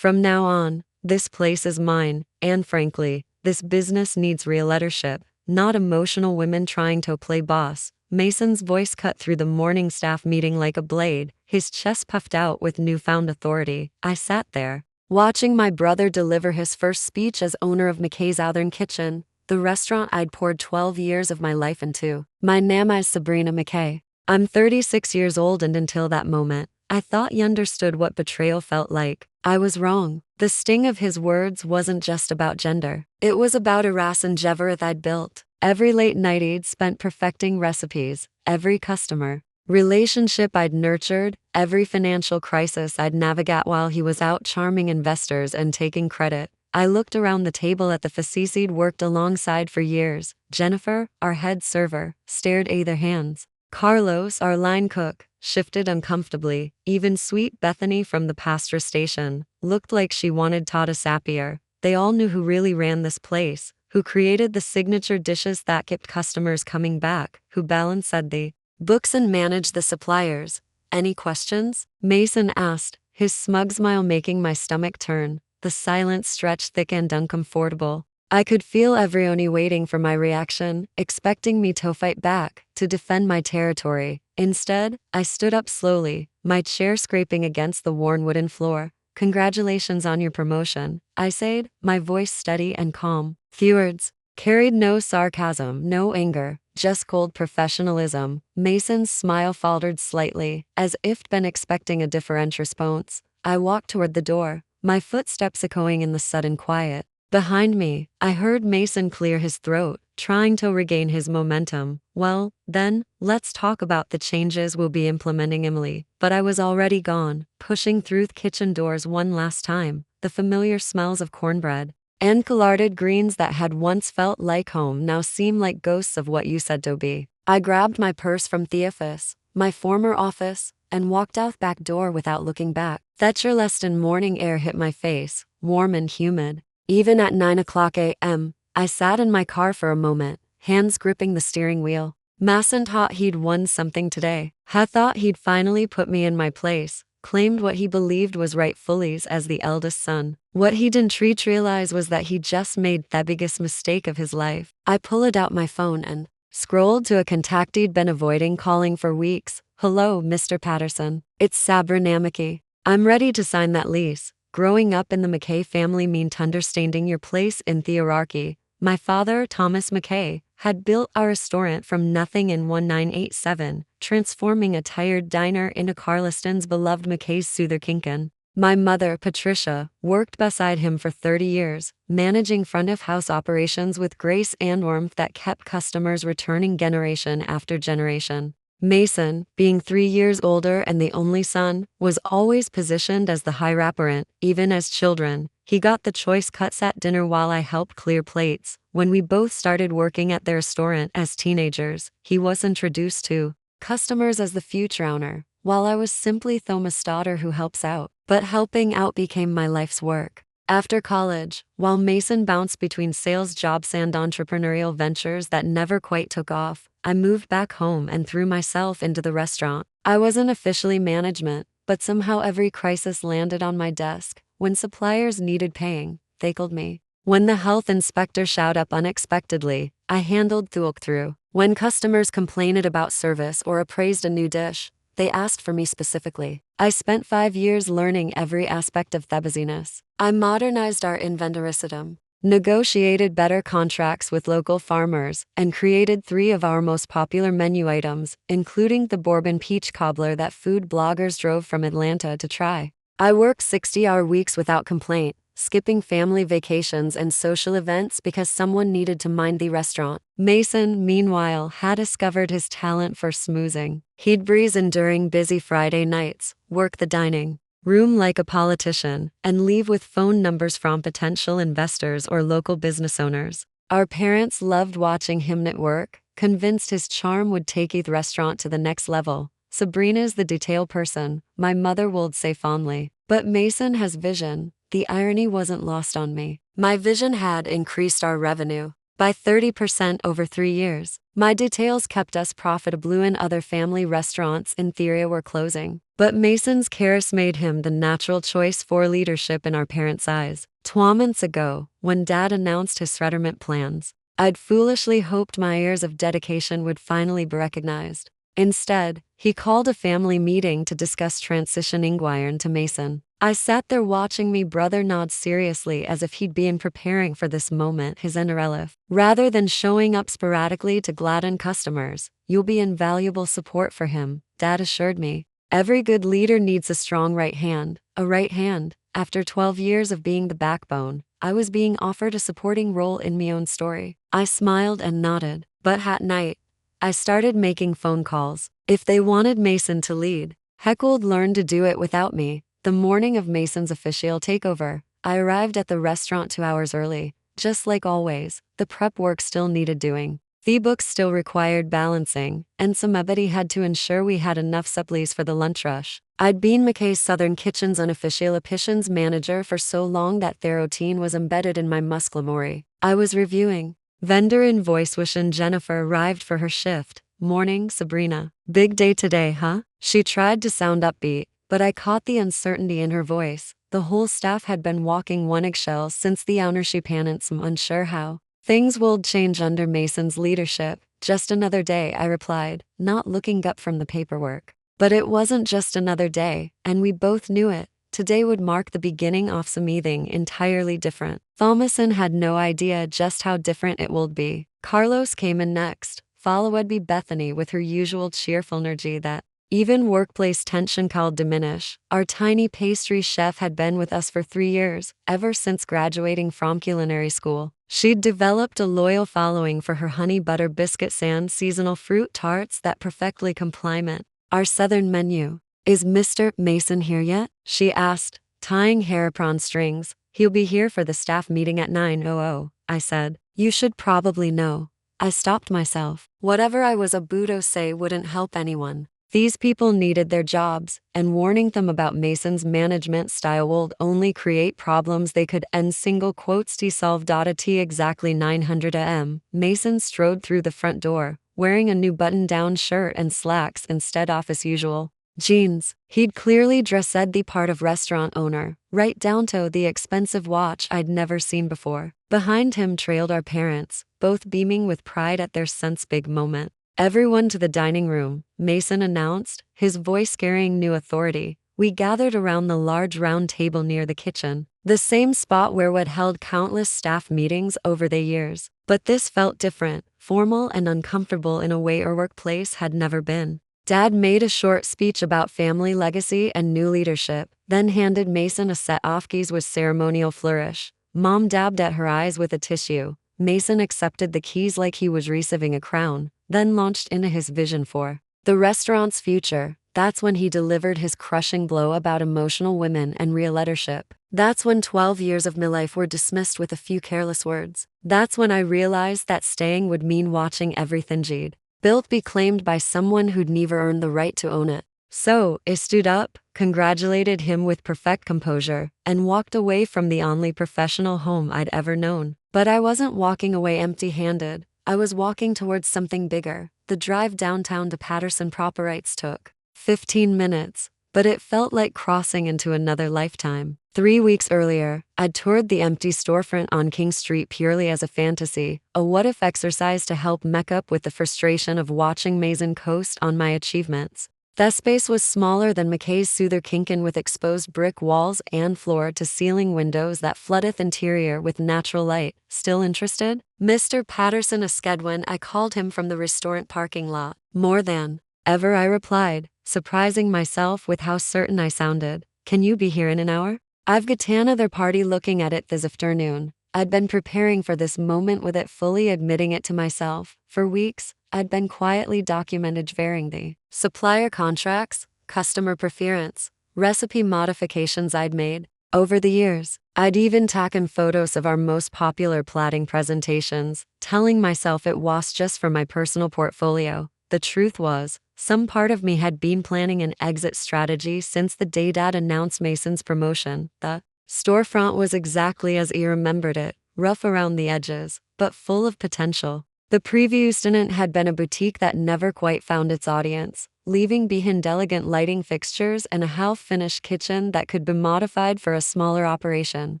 From now on, this place is mine, and frankly, this business needs real leadership, not emotional women trying to play boss. Mason's voice cut through the morning staff meeting like a blade, his chest puffed out with newfound authority. I sat there, watching my brother deliver his first speech as owner of McKay's Southern Kitchen, the restaurant I'd poured 12 years of my life into. My name is Sabrina McKay. I'm 36 years old, and until that moment, I thought you understood what betrayal felt like. I was wrong. The sting of his words wasn't just about gender. It was about a race and Jeverith I'd built. Every late night he'd spent perfecting recipes, every customer relationship I'd nurtured, every financial crisis I'd navigate while he was out charming investors and taking credit. I looked around the table at the faces he'd worked alongside for years. Jennifer, our head server, stared at their hands. Carlos, our line cook, shifted uncomfortably. Even sweet Bethany from the pasture station looked like she wanted Tata Sapier. They all knew who really ran this place, who created the signature dishes that kept customers coming back, who balanced the books and managed the suppliers. Any questions? Mason asked, his smug smile making my stomach turn. The silence stretched thick and uncomfortable. I could feel everyone waiting for my reaction, expecting me to fight back, to defend my territory. Instead, I stood up slowly, my chair scraping against the worn wooden floor. Congratulations on your promotion, I said, my voice steady and calm. Few words carried no sarcasm, no anger, just cold professionalism. Mason's smile faltered slightly, as if been expecting a different response. I walked toward the door, my footsteps echoing in the sudden quiet. Behind me, I heard Mason clear his throat, trying to regain his momentum. Well, then, let's talk about the changes we'll be implementing, Emily. But I was already gone, pushing through the kitchen doors one last time. The familiar smells of cornbread and collarded greens that had once felt like home now seemed like ghosts of what you said to be. I grabbed my purse from the office, my former office, and walked out the back door without looking back. Thatcher-leston morning air hit my face, warm and humid. Even at 9 o'clock a.m., I sat in my car for a moment, hands gripping the steering wheel. Mason thought he'd won something today. Had thought he'd finally put me in my place, claimed what he believed was rightfully as the eldest son. What he didn't realize was that he just made the biggest mistake of his life. I pulled out my phone and scrolled to a contact he'd been avoiding calling for weeks. Hello, Mr. Patterson. It's Sabrina McKay. I'm ready to sign that lease. Growing up in the McKay family meant understanding your place in the hierarchy. My father, Thomas McKay, had built our restaurant from nothing in 1987, transforming a tired diner into Carliston's beloved McKay's Souther Kinkin. My mother, Patricia, worked beside him for 30 years, managing front-of-house operations with grace and warmth that kept customers returning generation after generation. Mason, being 3 years older and the only son, was always positioned as the high apparent. Even as children, he got the choice cuts at dinner while I helped clear plates. When we both started working at their restaurant as teenagers, he was introduced to customers as the future owner, while I was simply Thomas' daughter who helps out. But helping out became my life's work. After college, while Mason bounced between sales jobs and entrepreneurial ventures that never quite took off, I moved back home and threw myself into the restaurant. I wasn't officially management, but somehow every crisis landed on my desk. When suppliers needed paying, they called me. When the health inspector showed up unexpectedly, I handled the walkthrough. When customers complained about service or appraised a new dish, they asked for me specifically. I spent 5 years learning every aspect of the business. I modernized our inventory system, negotiated better contracts with local farmers, and created 3 of our most popular menu items, including the bourbon peach cobbler that food bloggers drove from Atlanta to try. I worked 60-hour weeks without complaint, skipping family vacations and social events because someone needed to mind the restaurant. Mason, meanwhile, had discovered his talent for smoozing. He'd breeze in during busy Friday nights, work the dining room like a politician, and leave with phone numbers from potential investors or local business owners. Our parents loved watching him at work, convinced his charm would take the restaurant to the next level. Sabrina's the detail person, my mother would say fondly. But Mason has vision. The irony wasn't lost on me. My vision had increased our revenue, by 30% over 3 years. My details kept us profitable and other family restaurants in theory were closing. But Mason's charisma made him the natural choice for leadership in our parents' eyes. 2 months ago, when Dad announced his retirement plans, I'd foolishly hoped my years of dedication would finally be recognized. Instead, he called a family meeting to discuss transitioning Iron to Mason. I sat there watching me brother nod seriously as if he'd been preparing for this moment his interrelief. Rather than showing up sporadically to gladden customers, you'll be invaluable support for him, Dad assured me. Every good leader needs a strong right hand, a right hand. After 12 years of being the backbone, I was being offered a supporting role in my own story. I smiled and nodded, but at night, I started making phone calls. If they wanted Mason to lead, Heckwold learned to do it without me. The morning of Mason's official takeover, I arrived at the restaurant 2 hours early. Just like always, the prep work still needed doing. The books still required balancing, and somebody had to ensure we had enough supplies for the lunch rush. I'd been McKay's Southern Kitchen's unofficial operations manager for so long that their routine was embedded in my muscle memory. I was reviewing vendor invoice when Jennifer arrived for her shift. Morning, Sabrina. Big day today, huh? She tried to sound upbeat, but I caught the uncertainty in her voice. The whole staff had been walking one eggshell since the ownership announced, unsure how things would change under Mason's leadership. Just another day, I replied, not looking up from the paperwork. But it wasn't just another day, and we both knew it. Today would mark the beginning of something entirely different. Thomason had no idea just how different it would be. Carlos came in next, followed by Bethany with her usual cheerful energy that even workplace tension could diminish. Our tiny pastry chef had been with us for 3 years, ever since graduating from culinary school. She'd developed a loyal following for her honey butter biscuits and seasonal fruit tarts that perfectly complement our southern menu. Is Mr. Mason here yet? She asked, tying hair upon strings. He'll be here for the staff meeting at 9:00, I said. You should probably know. I stopped myself. Whatever I was about to say wouldn't help anyone. These people needed their jobs, and warning them about Mason's management style would only create problems they could end single quotes to solve. At exactly 900 am, Mason strode through the front door, wearing a new button-down shirt and slacks instead of his usual jeans. He'd clearly dressed the part of restaurant owner, right down to the expensive watch I'd never seen before. Behind him trailed our parents, both beaming with pride at their son's big moment. Everyone to the dining room, Mason announced, his voice carrying new authority. We gathered around the large round table near the kitchen, the same spot where we'd held countless staff meetings over the years. But this felt different, formal and uncomfortable in a way our workplace had never been. Dad made a short speech about family legacy and new leadership, then handed Mason a set of keys with ceremonial flourish. Mom dabbed at her eyes with a tissue. Mason accepted the keys like he was receiving a crown, then launched into his vision for the restaurant's future. That's when he delivered his crushing blow about emotional women and real leadership. That's when 12 years of my life were dismissed with a few careless words. That's when I realized that staying would mean watching everything G'd built be claimed by someone who'd never earned the right to own it. So, I stood up, congratulated him with perfect composure, and walked away from the only professional home I'd ever known. But I wasn't walking away empty-handed. I was walking towards something bigger. The drive downtown to Patterson Properites took 15 minutes, but it felt like crossing into another lifetime. 3 weeks earlier, I'd toured the empty storefront on King Street purely as a fantasy, a what-if exercise to help make up with the frustration of watching Mason coast on my achievements. The space was smaller than McKay's Souther Kinkin with exposed brick walls and floor-to-ceiling windows that floodeth interior with natural light. Still interested? Mr. Patterson asked when I called him from the restaurant parking lot. More than ever, I replied, surprising myself with how certain I sounded. Can you be here in an hour? I've got another party looking at it this afternoon. I'd been preparing for this moment with it fully admitting it to myself. For weeks, I'd been quietly documented varying the supplier contracts, customer preference, recipe modifications I'd made. Over the years, I'd even taken photos of our most popular plating presentations, telling myself it was just for my personal portfolio. The truth was, some part of me had been planning an exit strategy since the day Dad announced Mason's promotion. The storefront was exactly as he remembered it, rough around the edges, but full of potential. The previous tenant had been a boutique that never quite found its audience, leaving behind elegant lighting fixtures and a half-finished kitchen that could be modified for a smaller operation.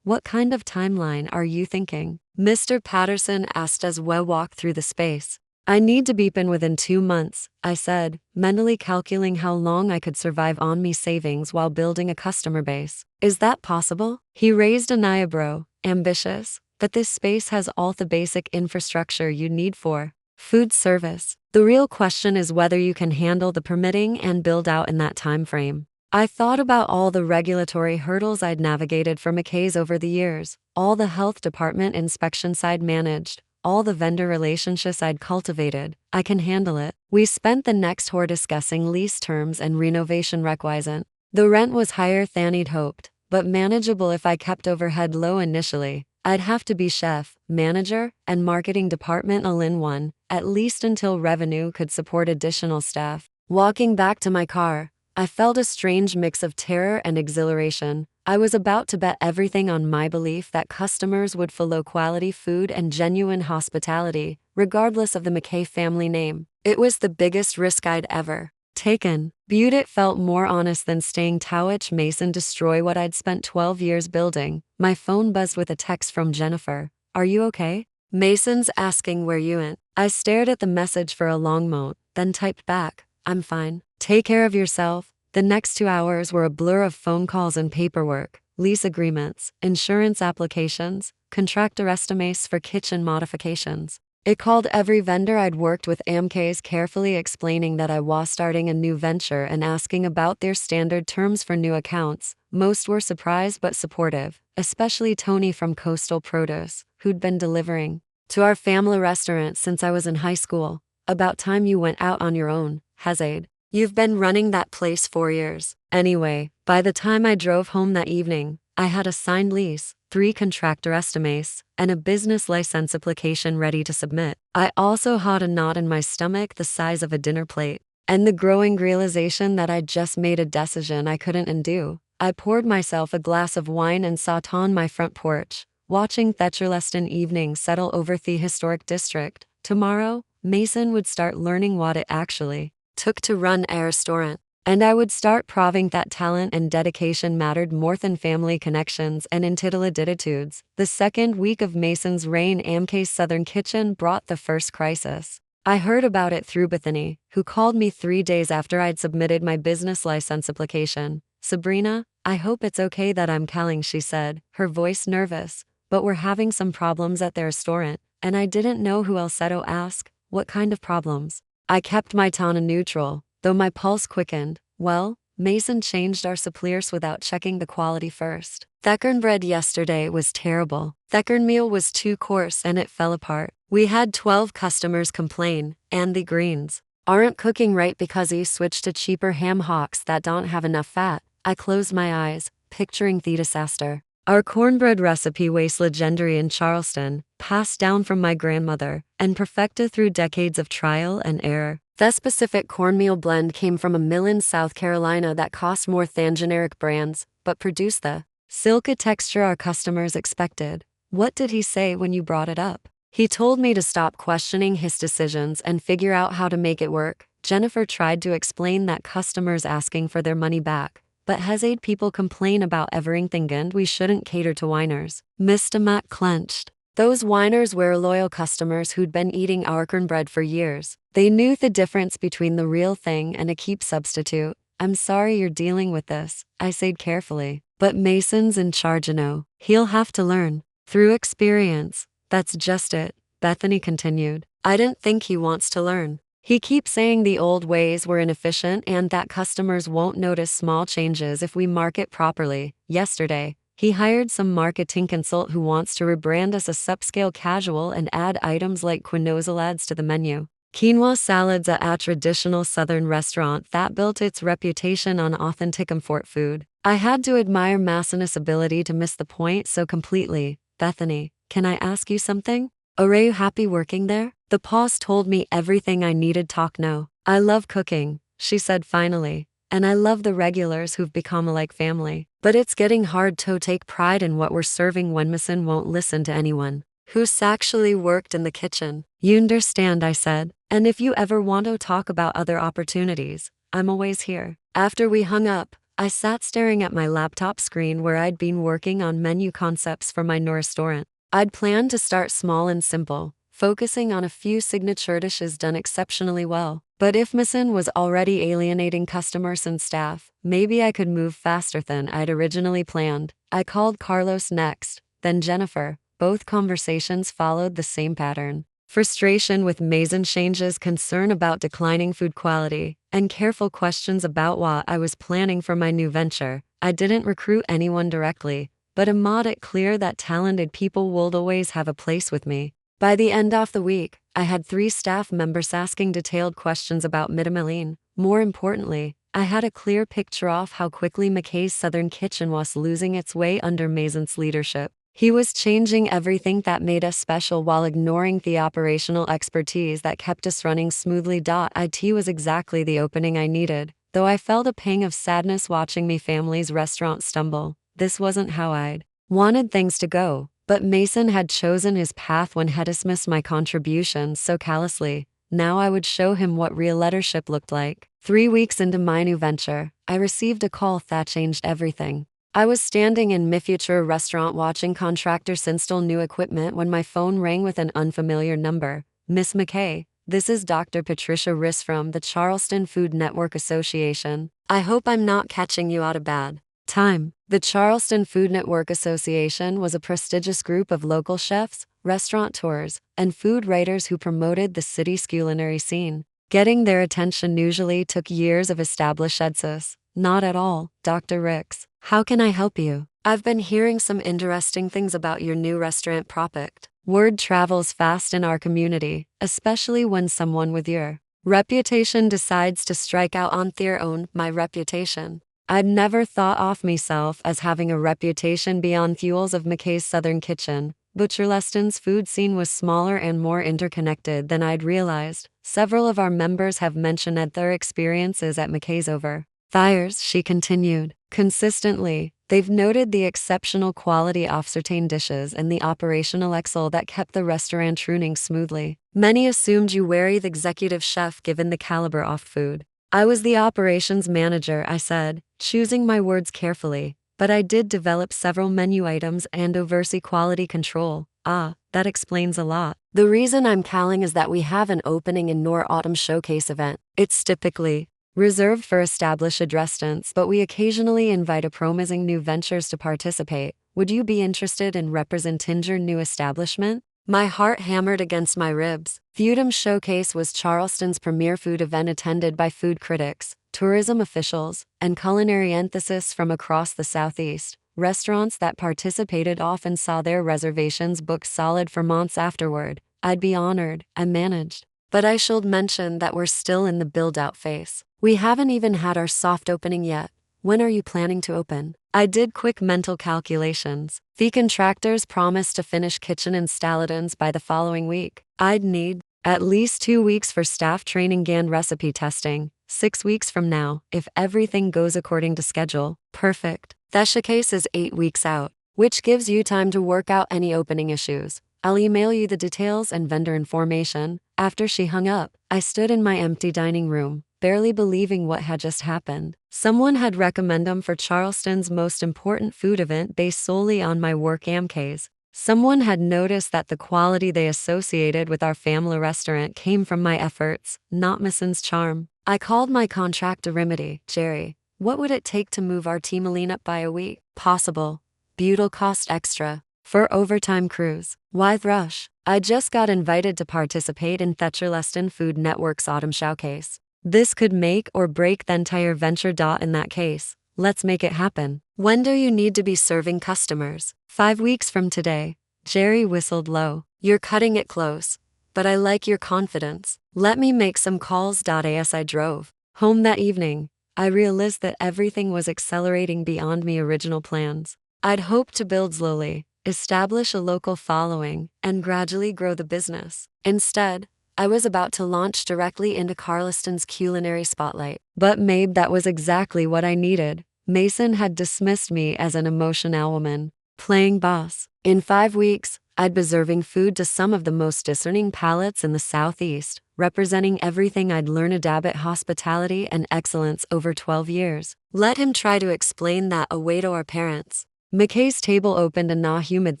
"What kind of timeline are you thinking?" Mr. Patterson asked as we walked through the space. "I need to be in within 2 months," I said, mentally calculating how long I could survive on me savings while building a customer base. "Is that possible?" He raised an eyebrow. "Ambitious, but this space has all the basic infrastructure you need for food service. The real question is whether you can handle the permitting and build out in that time frame." I thought about all the regulatory hurdles I'd navigated for McKay's over the years, all the health department inspections I'd managed, all the vendor relationships I'd cultivated. "I can handle it." We spent the next hour discussing lease terms and renovation requisite. The rent was higher than I'd hoped, but manageable if I kept overhead low initially. I'd have to be chef, manager, and marketing department all in one, at least until revenue could support additional staff. Walking back to my car, I felt a strange mix of terror and exhilaration. I was about to bet everything on my belief that customers would follow quality food and genuine hospitality, regardless of the McKay family name. It was the biggest risk I'd ever taken. But it felt more honest than staying Towich Mason destroy what I'd spent 12 years building. My phone buzzed with a text from Jennifer. "Are you okay? Mason's asking where you went." I stared at the message for a long moment, then typed back, "I'm fine. Take care of yourself." The next 2 hours were a blur of phone calls and paperwork, lease agreements, insurance applications, contractor estimates for kitchen modifications. It called every vendor I'd worked with AMK's, carefully explaining that I was starting a new venture and asking about their standard terms for new accounts. Most were surprised but supportive, especially Tony from Coastal Produce, who'd been delivering to our family restaurant since I was in high school. "About time you went out on your own, Hazade. You've been running that place 4 years." Anyway, by the time I drove home that evening, I had a signed lease, 3 contractor estimates, and a business license application ready to submit. I also had a knot in my stomach the size of a dinner plate, and the growing realization that I'd just made a decision I couldn't undo. I poured myself a glass of wine and sat on my front porch, watching Thecheleston evening settle over the historic district. Tomorrow, Mason would start learning what it actually took to run a restaurant, and I would start proving that talent and dedication mattered more than family connections and entitled attitudes. The second week of Mason's reign, AMK's Southern Kitchen brought the first crisis. I heard about it through Bethany, who called me 3 days after I'd submitted my business license application. "Sabrina, I hope it's okay that I'm calling," she said, her voice nervous, "but we're having some problems at the restaurant," and I didn't know who else to ask. "What kind of problems?" I kept my tone neutral, though my pulse quickened. "Well, Mason changed our suppliers without checking the quality first. Thekern bread yesterday was terrible. Thekern meal was too coarse and it fell apart. We had 12 customers complain, and the greens aren't cooking right because he switched to cheaper ham hocks that don't have enough fat." I closed my eyes, picturing the disaster. Our cornbread recipe was legendary in Charleston, passed down from my grandmother, and perfected through decades of trial and error. The specific cornmeal blend came from a mill in South Carolina that cost more than generic brands, but produced the silky texture our customers expected. "What did he say when you brought it up?" "He told me to stop questioning his decisions and figure out how to make it work." Jennifer tried to explain that customers asking for their money back, but Hazade people complain about everything and we shouldn't cater to whiners. Mr. Matt clenched. Those whiners were loyal customers who'd been eating our cornbread for years. They knew the difference between the real thing and a cheap substitute. "I'm sorry you're dealing with this," I said carefully, "but Mason's in charge now. He'll have to learn through experience." "That's just it," Bethany continued. "I didn't think he wants to learn. He keeps saying the old ways were inefficient and that customers won't notice small changes if we market properly." Yesterday, he hired some marketing consultant who wants to rebrand us as subscale casual and add items like quinoa salads to the menu. Quinoa salads at a traditional Southern restaurant that built its reputation on authentic comfort food. I had to admire Mason's ability to miss the point so completely. "Bethany, can I ask you something? Are you happy working there?" The pause told me everything I needed. "Talk now." "I love cooking," she said finally, "and I love the regulars who've become like family. But it's getting hard to take pride in what we're serving when Mason won't listen to anyone." who's actually worked in the kitchen. You understand, I said. And if you ever want to talk about other opportunities, I'm always here. After we hung up, I sat staring at my laptop screen where I'd been working on menu concepts for my new restaurant. I'd planned to start small and simple, focusing on a few signature dishes done exceptionally well. But if Mason was already alienating customers and staff, maybe I could move faster than I'd originally planned. I called Carlos next, then Jennifer. Both conversations followed the same pattern. Frustration with Mason changes, concern about declining food quality, and careful questions about what I was planning for my new venture. I didn't recruit anyone directly, but I made it clear that talented people would always have a place with me. By the end of the week, I had 3 staff members asking detailed questions about Mid-Meline. More importantly, I had a clear picture of how quickly McKay's Southern Kitchen was losing its way under Mason's leadership. He was changing everything that made us special while ignoring the operational expertise that kept us running smoothly. It was exactly the opening I needed, though I felt a pang of sadness watching my family's restaurant stumble. This wasn't how I'd wanted things to go, but Mason had chosen his path when he dismissed my contributions so callously. Now I would show him what real leadership looked like. 3 weeks into my new venture, I received a call that changed everything. I was standing in my future restaurant watching contractors install new equipment when my phone rang with an unfamiliar number. Miss McKay, this is Dr. Patricia Riss from the Charleston Food Network Association. I hope I'm not catching you at a bad time. The Charleston Food Network Association was a prestigious group of local chefs, restaurateurs, and food writers who promoted the city's culinary scene. Getting their attention usually took years of established success. Not at all, Dr. Ricks. How can I help you? I've been hearing some interesting things about your new restaurant project. Word travels fast in our community, especially when someone with your reputation decides to strike out on their own. My reputation. I'd never thought of myself as having a reputation beyond fuels of McKay's Southern Kitchen, but Charleston's food scene was smaller and more interconnected than I'd realized. Several of our members have mentioned that their experiences at McKay's over Thiers, she continued. Consistently, they've noted the exceptional quality of certain dishes and the operational excellence that kept the restaurant running smoothly. Many assumed you were the executive chef given the caliber of food. I was the operations manager, I said, choosing my words carefully, but I did develop several menu items and oversee quality control. That explains a lot. The reason I'm calling is that we have an opening in Nor Autumn Showcase event. It's typically reserved for established restaurants, but we occasionally invite a promising new ventures to participate. Would you be interested in representing your new establishment? My heart hammered against my ribs. Foodum Showcase was Charleston's premier food event attended by food critics, tourism officials, and culinary enthusiasts from across the Southeast. Restaurants that participated often saw their reservations booked solid for months afterward. I'd be honored, I managed. But I should mention that we're still in the build-out phase. We haven't even had our soft opening yet. When are you planning to open? I did quick mental calculations. The contractors promised to finish kitchen installations by the following week. I'd need at least 2 weeks for staff training and recipe testing. 6 weeks from now, if everything goes according to schedule. Perfect. That case is 8 weeks out, which gives you time to work out any opening issues. I'll email you the details and vendor information. After she hung up, I stood in my empty dining room, barely believing what had just happened. Someone had recommended them for Charleston's most important food event based solely on my work AMKs. Someone had noticed that the quality they associated with our family restaurant came from my efforts, not Mason's charm. I called my contractor remedy, Jerry. What would it take to move our team up by a week? Possible. Beauty'll cost extra. For overtime crews. Why rush? I just got invited to participate in the Charleston Food Network's Autumn Showcase. This could make or break the entire venture. In that case, let's make it happen. When do you need to be serving customers? 5 weeks from today. Jerry whistled low. You're cutting it close. But I like your confidence. Let me make some calls. As I drove home that evening, I realized that everything was accelerating beyond my original plans. I'd hoped to build slowly, establish a local following, and gradually grow the business. Instead, I was about to launch directly into Charleston's culinary spotlight. But maybe that was exactly what I needed. Mason had dismissed me as an emotional woman, playing boss. In 5 weeks, I'd be serving food to some of the most discerning palates in the Southeast, representing everything I'd learned about hospitality and excellence over 12 years. Let him try to explain that away to our parents. McKay's Table opened a humid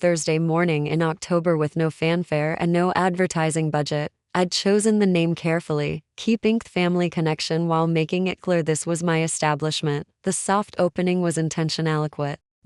Thursday morning in October with no fanfare and no advertising budget. I'd chosen the name carefully, keeping the family connection while making it clear this was my establishment. The soft opening was intentional.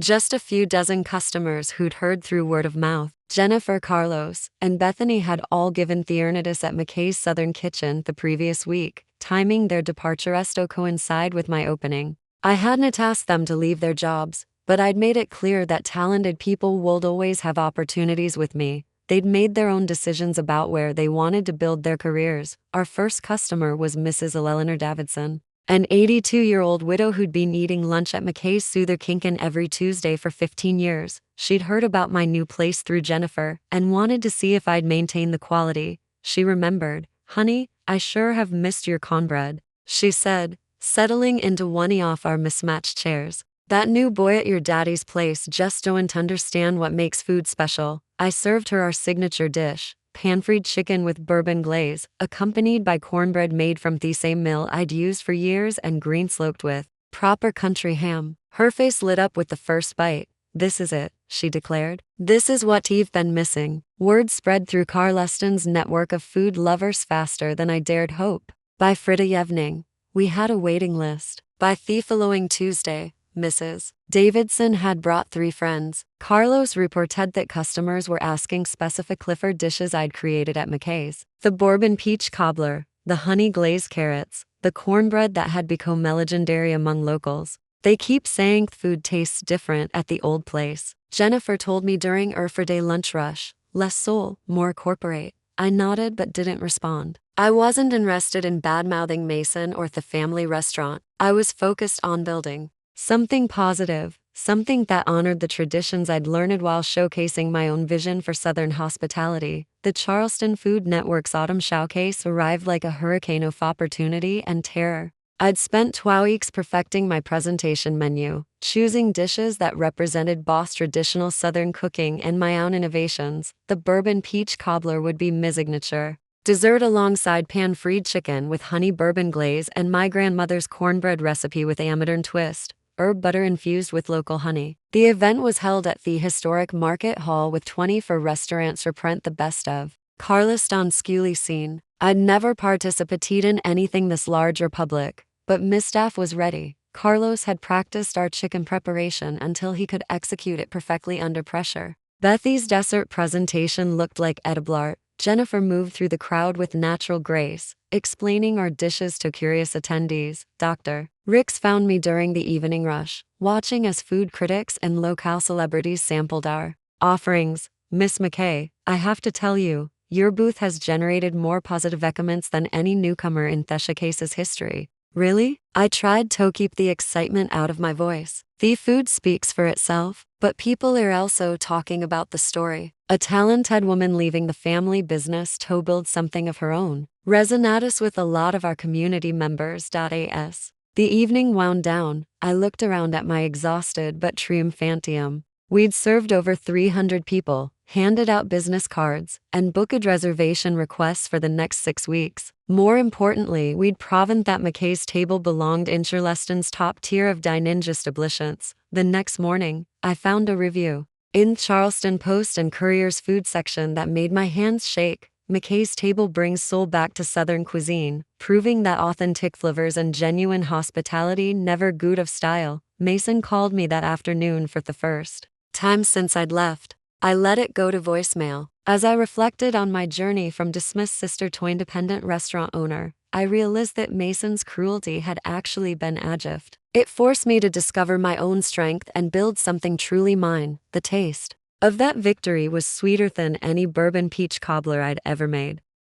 Just a few dozen customers who'd heard through word of mouth. Jennifer, Carlos, and Bethany had all given Theornitis at McKay's Southern Kitchen the previous week, timing their departure to coincide with my opening. I hadn't asked them to leave their jobs, but I'd made it clear that talented people would always have opportunities with me. They'd made their own decisions about where they wanted to build their careers. Our first customer was Mrs. Eleanor Davidson, an 82-year-old widow who'd been eating lunch at McKay's Souther Kinkin every Tuesday for 15 years. She'd heard about my new place through Jennifer and wanted to see if I'd maintain the quality. She remembered. "Honey, I sure have missed your cornbread," she said, settling into one of our mismatched chairs. "That new boy at your daddy's place just don't understand what makes food special." I served her our signature dish, pan-fried chicken with bourbon glaze, accompanied by cornbread made from the same mill I'd used for years and green sloped with proper country ham. Her face lit up with the first bite. "This is it," she declared. "This is what you've been missing." Word spread through Carleston's network of food lovers faster than I dared hope. By Friday evening, we had a waiting list. By the following Tuesday, Mrs. Davidson had brought 3 friends. Carlos reported that customers were asking specific Clifford dishes I'd created at McKay's. The bourbon peach cobbler, the honey glazed carrots, the cornbread that had become legendary among locals. "They keep saying food tastes different at the old place," Jennifer told me during our Friday lunch rush. "Less soul, more corporate." I nodded but didn't respond. I wasn't interested in bad-mouthing Mason or the family restaurant. I was focused on building something positive, something that honored the traditions I'd learned while showcasing my own vision for Southern hospitality. The Charleston Food Network's autumn showcase arrived like a hurricane of opportunity and terror. I'd spent 2 weeks perfecting my presentation menu, choosing dishes that represented Boss traditional Southern cooking and my own innovations. The bourbon peach cobbler would be my signature dessert alongside pan-fried chicken with honey bourbon glaze and my grandmother's cornbread recipe with a modern twist, herb butter infused with local honey. The event was held at the historic Market Hall with 24 restaurants represent the best of Carleston's Scully scene. I'd never participated in anything this large or public, but Miss Staff was ready. Carlos had practiced our chicken preparation until he could execute it perfectly under pressure. Bethy's dessert presentation looked like edible art. Jennifer moved through the crowd with natural grace, explaining our dishes to curious attendees. Dr. Ricks found me during the evening rush, watching as food critics and local celebrities sampled our offerings. "Miss McKay, I have to tell you, your booth has generated more positive comments than any newcomer in Theshacase's history." "Really?" I tried to keep the excitement out of my voice. "The food speaks for itself, but people are also talking about the story. A talented woman leaving the family business to build something of her own. Resonates with a lot of our community members. As the evening wound down, I looked around at my exhausted but triumphant team. We'd served over 300 people, handed out business cards, and booked reservation requests for the next 6 weeks. More importantly, we'd proven that McKay's Table belonged in Charleston's top tier of dine-in establishments. The next morning, I found a review in Charleston Post and Courier's food section that made my hands shake. McKay's Table brings soul back to Southern cuisine, proving that authentic flavors and genuine hospitality never go out of style. Mason called me that afternoon for the first time since I'd left. I let it go to voicemail. As I reflected on my journey from dismissed sister to independent restaurant owner, I realized that Mason's cruelty had actually been a gift. It forced me to discover my own strength and build something truly mine. The taste of that victory was sweeter than any bourbon peach cobbler I'd ever made.